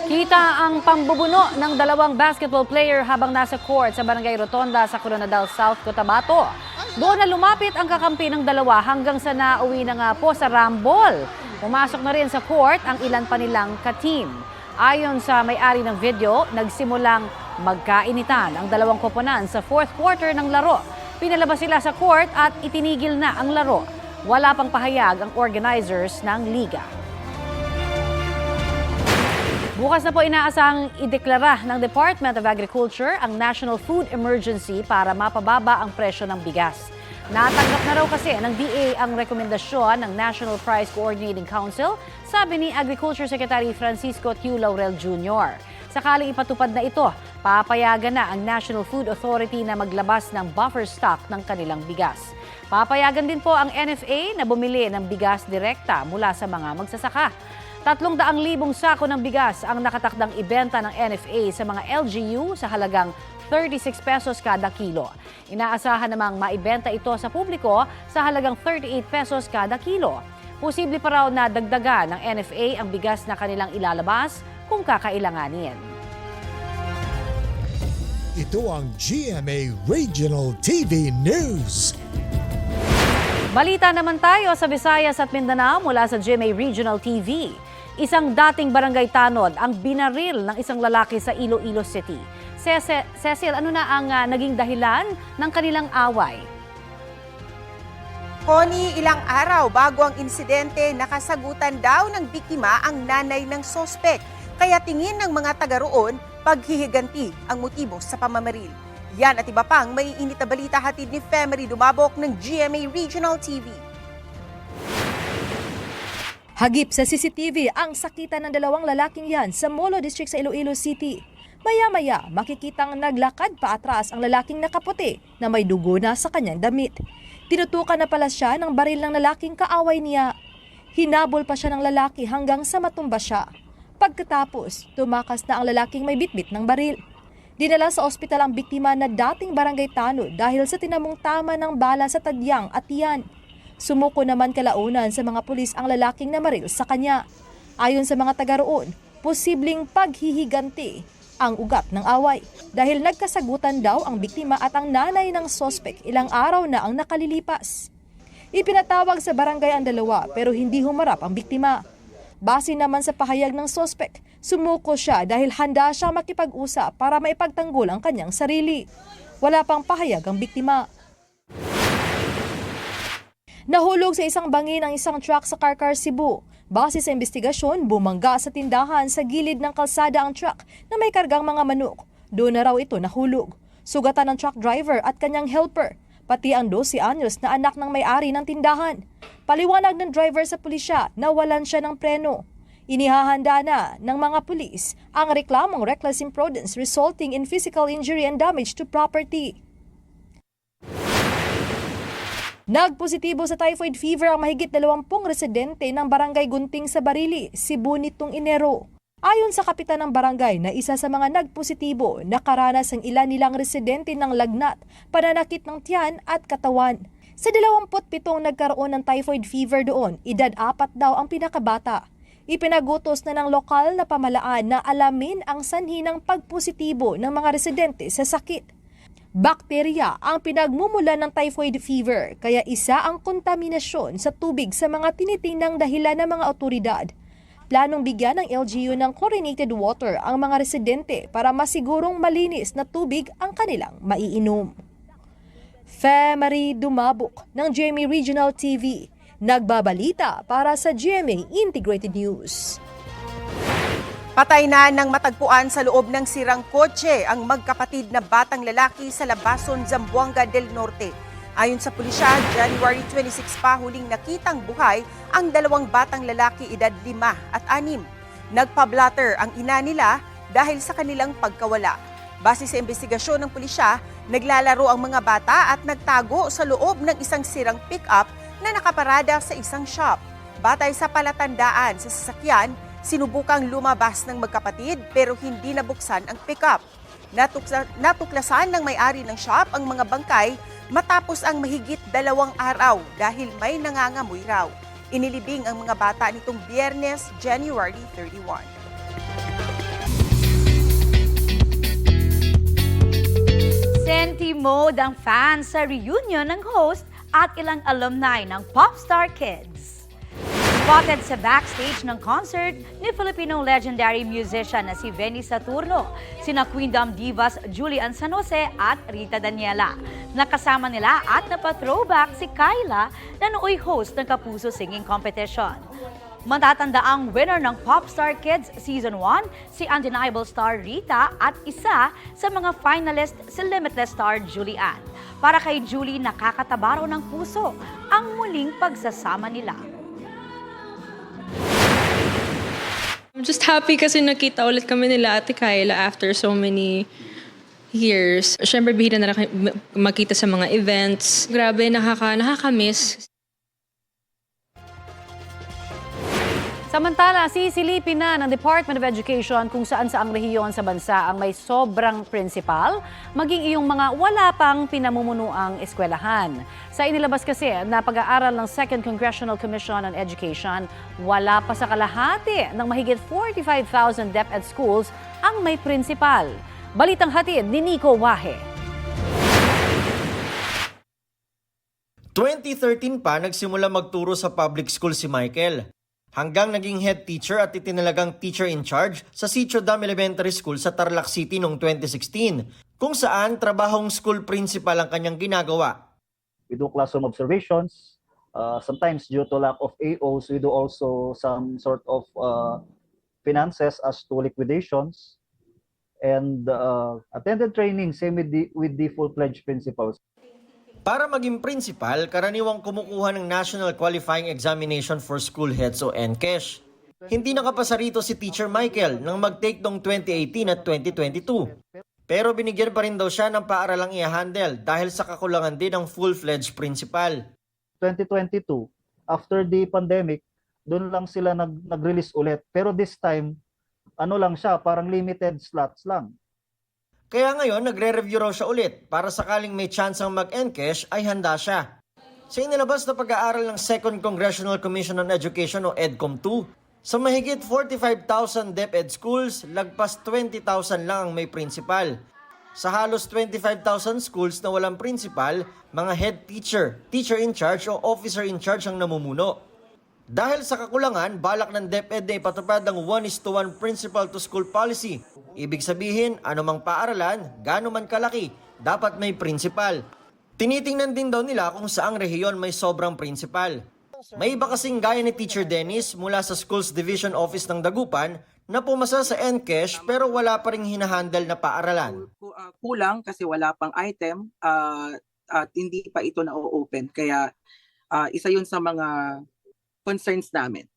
Kita ang pambubuno ng dalawang basketball player habang nasa court sa Barangay Rotonda sa Coronadal South, Cotabato. Doon na lumapit ang kakampi ng dalawa hanggang sa nauwi na nga po sa Rambol. Pumasok na rin sa court ang ilan pa nilang ka-team. Ayon sa may-ari ng video, nagsimulang magkainitan ang dalawang koponan sa fourth quarter ng laro. Pinalabas sila sa court at itinigil na ang laro. Wala pang pahayag ang organizers ng liga. Bukas na po inaasahang ideklara ng Department of Agriculture ang National Food Emergency para mapababa ang presyo ng bigas. Natanggap na raw kasi ng DA ang rekomendasyon ng National Price Coordinating Council, sabi ni Agriculture Secretary Francisco Tiu Laurel Jr. Sakaling ipatupad na ito, papayagan na ang National Food Authority na maglabas ng buffer stock ng kanilang bigas. Papayagan din po ang NFA na bumili ng bigas direkta mula sa mga magsasaka. 300,000 sako ng bigas ang nakatakdang ibenta ng NFA sa mga LGU sa halagang 36 pesos kada kilo. Inaasahan namang maibenta ito sa publiko sa halagang 38 pesos kada kilo. Posible pa raw na dagdagan ng NFA ang bigas na kanilang ilalabas kung kakailanganin. Ito ang GMA Regional TV News. Balita naman tayo sa Visayas at Mindanao mula sa GMA Regional TV. Isang dating barangay tanod ang binaril ng isang lalaki sa Iloilo City. Cecil, ano na ang naging dahilan ng kanilang away? Connie, ilang araw bago ang insidente, nakasagutan daw ng biktima ang nanay ng sospek. Kaya tingin ng mga taga roon, paghihiganti ang motibo sa pamamaril. Yan at iba pang may init na balita hatid ni Femery Dumabok ng GMA Regional TV. Hagip sa CCTV ang sakitan ng dalawang lalaking yan sa Molo District sa Iloilo City. Maya-maya, makikitang naglakad pa atras ang lalaking nakaputi na may dugo na sa kanyang damit. Tinutukan na pala siya ng baril ng lalaking kaaway niya. Hinabol pa siya ng lalaki hanggang sa matumba siya. Pagkatapos, tumakas na ang lalaking may bitbit ng baril. Dinala sa ospital ang biktima na dating barangay tanod dahil sa tinamong tama ng bala sa tadyang at tiyan. Sumuko naman kalaunan sa mga pulis ang lalaking namaril sa kanya. Ayon sa mga taga roon, posibleng paghihiganti ang ugat ng away dahil nagkasagutan daw ang biktima at ang nanay ng sospek ilang araw na ang nakalilipas. Ipinatawag sa barangay ang dalawa pero hindi humarap ang biktima. Base naman sa pahayag ng sospek, sumuko siya dahil handa siya makipag-usap para maipagtanggol ang kanyang sarili. Wala pang pahayag ang biktima. Nahulog sa isang bangin ang isang truck sa Karkar, Cebu. Base sa investigasyon, bumangga sa tindahan sa gilid ng kalsada ang truck na may kargang mga manok. Doon na raw ito nahulog. Sugatan ng truck driver at kanyang helper, pati ang 12 anyos na anak ng may-ari ng tindahan. Paliwanag ng driver sa pulisya na walan siya ng preno. Inihahanda na ng mga pulis ang reklamong reckless imprudence resulting in physical injury and damage to property. Nagpositibo sa typhoid fever ang mahigit 20 residente ng Barangay Gunting sa Barili, Cebu nitong Enero. Ayon sa kapitan ng barangay na isa sa mga nagpositibo, nakaranas ang ilan nilang residente ng lagnat, pananakit ng tiyan at katawan. Sa 27 nagkaroon ng typhoid fever doon, edad 4 daw ang pinakabata. Ipinagutos na ng lokal na pamalaan na alamin ang sanhi ng pagpositibo ng mga residente sa sakit. Bakterya ang pinagmumulan ng typhoid fever, kaya isa ang kontaminasyon sa tubig sa mga tinitingnang dahilan ng mga otoridad. Planong bigyan ng LGU ng chlorinated water ang mga residente para masigurong malinis na tubig ang kanilang maiinom. Femery Dumabok ng GMA Regional TV, nagbabalita para sa GMA Integrated News. Patay na ng matagpuan sa loob ng sirang kotse ang magkapatid na batang lalaki sa Labason, Zamboanga del Norte. Ayon sa pulisya, January 26 pa huling nakitang buhay ang dalawang batang lalaki edad 5 at 6. Nagpa-blatter ang ina nila dahil sa kanilang pagkawala. Base sa investigasyon ng pulisya, naglalaro ang mga bata at nagtago sa loob ng isang sirang pick-up na nakaparada sa isang shop. Batay sa palatandaan sa sasakyan, sinubukang lumabas ng magkapatid pero hindi nabuksan ang pickup. Natuklasan ng may-ari ng shop ang mga bangkay matapos ang mahigit 2 araw dahil may nangangamoy raw. Inilibing ang mga bata nitong Biyernes, January 31. Senti-mode ang fans sa reunion ng host at ilang alumni ng Popstar Kids. Spotted sa backstage ng concert ni Filipino legendary musician na si Benny Saturno, sina Queendom divas Julian San Jose at Rita Daniela. Nakasama nila at napa-throwback si Kyla na nooy host ng Kapuso Singing Competition. Matatanda ang winner ng Popstar Kids Season 1, si undeniable star Rita at isa sa mga finalist si limitless star Julian. Para kay Julie, nakakataba raw ng puso ang muling pagsasama nila. I'm just happy kasi nakita ulit kami nila Ate Kyla after so many years. Siyempre, bihira na lang makita sa mga events. Grabe, nakaka-miss. Samantala, sisilipin na ng Department of Education kung saan-saang rehiyon sa bansa ang may sobrang principal, maging iyong mga wala pang pinamumunuang eskwelahan. Sa inilabas kasi na pag-aaral ng 2nd Congressional Commission on Education, wala pa sa kalahati ng mahigit 45,000 DepEd schools ang may principal. Balitang hatid ni Nico Wahe. 2013 pa nagsimula magturo sa public school si Michael. Hanggang naging head teacher at itinalagang teacher in charge sa Sitio Dam Elementary School sa Tarlac City noong 2016, kung saan trabahong school principal ang kanyang ginagawa. We do classroom observations. Sometimes due to lack of AOs, we do also some sort of finances as to liquidations, and attended training, same with the full-fledged principals. Para maging principal, karaniwang kumukuha ng National Qualifying Examination for School Heads o NCESH. Hindi nakapasa rito si Teacher Michael nang mag-take noong 2018 at 2022. Pero binigyan pa rin daw siya ng paaralang i-handle dahil sa kakulangan din ng full-fledged principal. 2022, after the pandemic, doon lang sila nag-release ulit. Pero this time, ano lang siya, parang limited slots lang. Kaya ngayon, nagre-review raw siya ulit para sakaling may chance ang mag-NCESH ay handa siya. Sa inilabas na pag-aaral ng 2nd Congressional Commission on Education o EDCOM 2, sa mahigit 45,000 DepEd schools, lagpas 20,000 lang ang may principal. Sa halos 25,000 schools na walang principal, mga head teacher, teacher in charge o officer in charge ang namumuno. Dahil sa kakulangan, balak ng DepEd na ipatupad ang 1:1 principal to school policy. Ibig sabihin, anumang paaralan, gaano man kalaki, dapat may principal. Tinitingnan din daw nila kung saang rehiyon may sobrang principal. May iba kasing gaya ni Teacher Dennis mula sa Schools Division Office ng Dagupan na pumasa sa NCESH pero wala pa ring hinahandle na paaralan. Kulang kasi wala pang item at hindi pa ito na-open. Kaya isa yun sa mga concerns namin.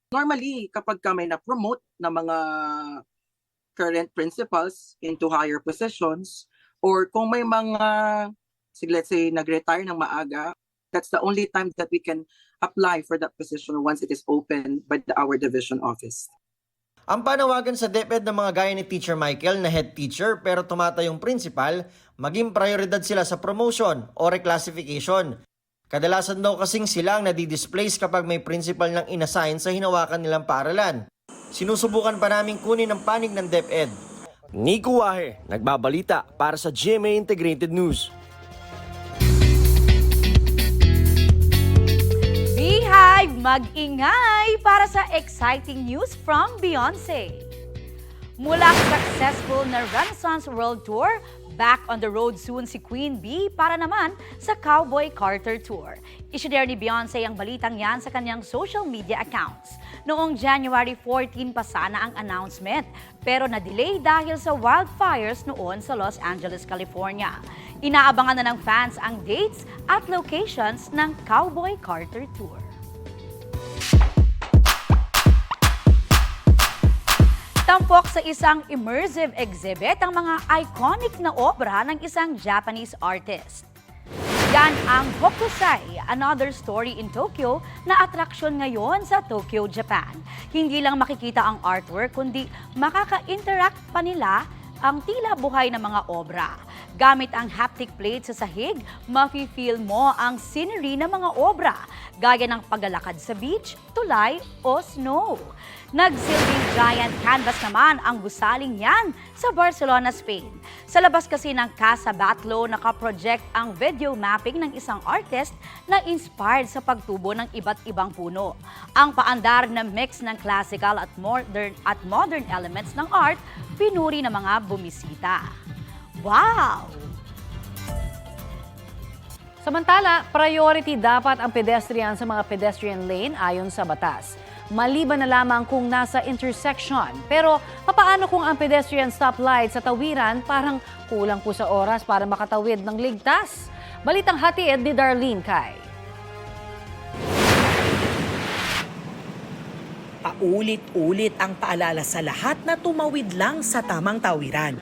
Normally, kapag may na-promote na mga current principals into higher positions, or kung may mga, let's say, nag-retire ng maaga, that's the only time that we can apply for that position once it is open by our division office. Ang panawagan sa DepEd ng mga gaya ni Teacher Michael na head teacher pero tumatayong principal, maging prioridad sila sa promotion o reclassification. Kadalasan daw kasing sila ang nadidisplace kapag may principal nang inassign sa hinawakan nilang paaralan. Sinusubukan pa naming kunin ang panig ng DepEd. Nico Wahe, nagbabalita para sa GMA Integrated News. Beehive, mag-ingay para sa exciting news from Beyonce. Mula successful na Renaissance World Tour, back on the road soon si Queen Bee para naman sa Cowboy Carter Tour. Isinare ni Beyonce ang balitang yan sa kanyang social media accounts. Noong January 14 pa sana ang announcement, pero na-delay dahil sa wildfires noon sa Los Angeles, California. Inaabangan na ng fans ang dates at locations ng Cowboy Carter Tour. Tampok sa isang immersive exhibit ang mga iconic na obra ng isang Japanese artist. Yan ang Hokusai, Another Story in Tokyo na atraksyon ngayon sa Tokyo, Japan. Hindi lang makikita ang artwork kundi makaka-interact pa nila ang tila buhay na mga obra. Gamit ang haptic plate sa sahig, mafe-feel mo ang scenery ng mga obra, gaya ng paglalakad sa beach, tulay o snow. Nagsilbing giant canvas naman ang gusaling yan sa Barcelona, Spain. Sa labas kasi ng Casa Batlló, nakaproject ang video mapping ng isang artist na inspired sa pagtubo ng iba't ibang puno. Ang paandar na mix ng classical at modern elements ng art, pinuri ng mga bumisita. Wow! Samantala, priority dapat ang pedestrian sa mga pedestrian lane ayon sa batas. Maliban na lamang kung nasa intersection. Pero papaano kung ang pedestrian stoplight sa tawiran parang kulang po sa oras para makatawid ng ligtas? Balitang hatid ni Darlene Kai. Paulit-ulit ang paalala sa lahat na tumawid lang sa tamang tawiran.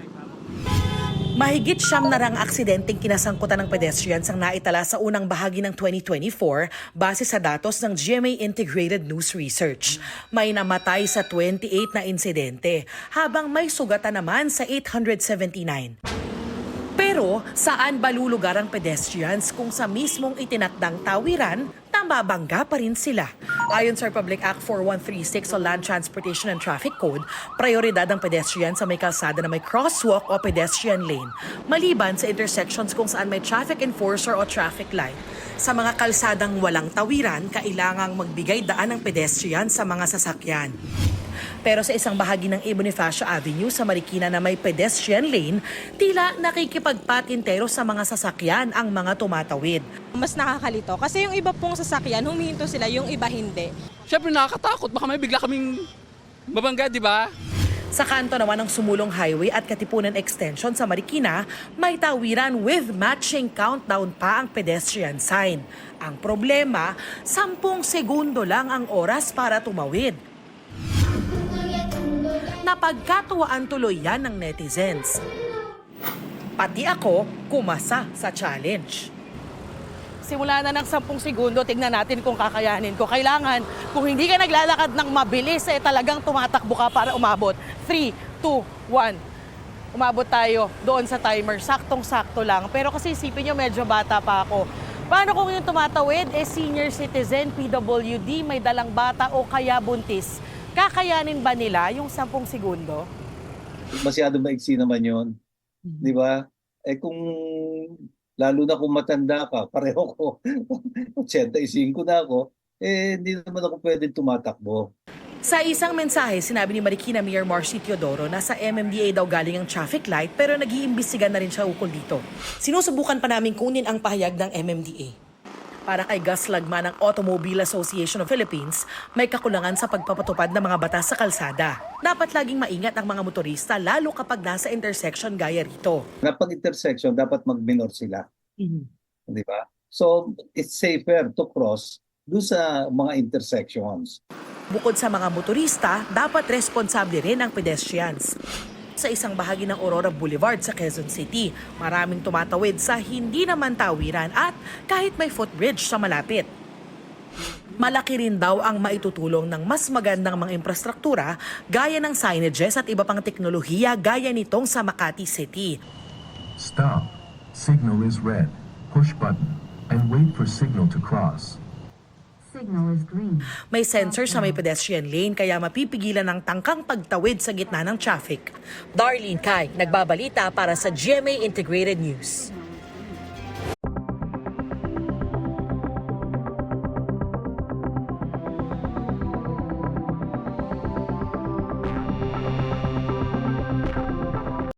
Mahigit 9 aksidenteng kinasangkutan ng pedestrians ang naitala sa unang bahagi ng 2024 base sa datos ng GMA Integrated News Research. May namatay sa 28 na insidente, habang may sugatan naman sa 879. Pero saan ba lulugar ang pedestrians kung sa mismong itinakdang tawiran, mabangga pa rin sila? Ayon sa Republic Act 4136 o Land Transportation and Traffic Code, prioridad ang pedestrian sa may kalsada na may crosswalk o pedestrian lane, maliban sa intersections kung saan may traffic enforcer o traffic light. Sa mga kalsadang walang tawiran, kailangang magbigay daan ng pedestrian sa mga sasakyan. Pero sa isang bahagi ng A. Bonifacio Avenue sa Marikina na may pedestrian lane, tila nakikipagpatintero sa mga sasakyan ang mga tumatawid. Mas nakakalito kasi yung iba pong sasakyan, humihinto sila, yung iba hindi. Siyempre nakakatakot, baka may bigla kaming mabangga, di ba? Sa kanto naman ng Sumulong Highway at Katipunan Extension sa Marikina, may tawiran with matching countdown pa ang pedestrian sign. Ang problema, 10 segundo lang ang oras para tumawid. Napagkatuwaan tuloy yan ng netizens. Pati ako, kumasa sa challenge. Simula na ng 10 segundo, tignan natin kung kakayanin ko. Kailangan, kung hindi ka naglalakad ng mabilis, talagang tumatakbo ka para umabot. 3, 2, 1. Umabot tayo doon sa timer. Saktong-sakto lang. Pero kasi isipin nyo, medyo bata pa ako. Paano kung yung tumatawid, senior citizen, PWD, may dalang bata o kaya buntis? Kakayanin ba nila yung 10 segundo? Masyado maiksi naman yun. Di ba? Kung lalo na kung matanda ka, pareho ko, 85 na ako, hindi naman ako pwedeng tumatakbo. Sa isang mensahe, sinabi ni Marikina Mayor Marcy Teodoro na sa MMDA daw galing ang traffic light pero nag-iimbestigan na rin siya ukol dito. Sinusubukan pa namin kunin ang pahayag ng MMDA. Para kay Gus Lagman ng Automobile Association of Philippines, may kakulangan sa pagpapatupad ng mga batas sa kalsada. Dapat laging maingat ang mga motorista lalo kapag nasa intersection gaya rito. Kapag intersection, dapat mag-minor sila. Di ba? So, it's safer to cross doon sa mga intersections. Bukod sa mga motorista, dapat responsable rin ang pedestrians. Sa isang bahagi ng Aurora Boulevard sa Quezon City, maraming tumatawid sa hindi naman tawiran at kahit may footbridge sa malapit. Malaki rin daw ang maitutulong ng mas magandang mga infrastruktura gaya ng signages at iba pang teknolohiya gaya nitong sa Makati City. Stop. Signal is red. Push button and wait for signal to cross. Signal is green. May sensor sa may pedestrian lane kaya mapipigilan ng tangkang pagtawid sa gitna ng traffic. Darlene Kai, nagbabalita para sa GMA Integrated News.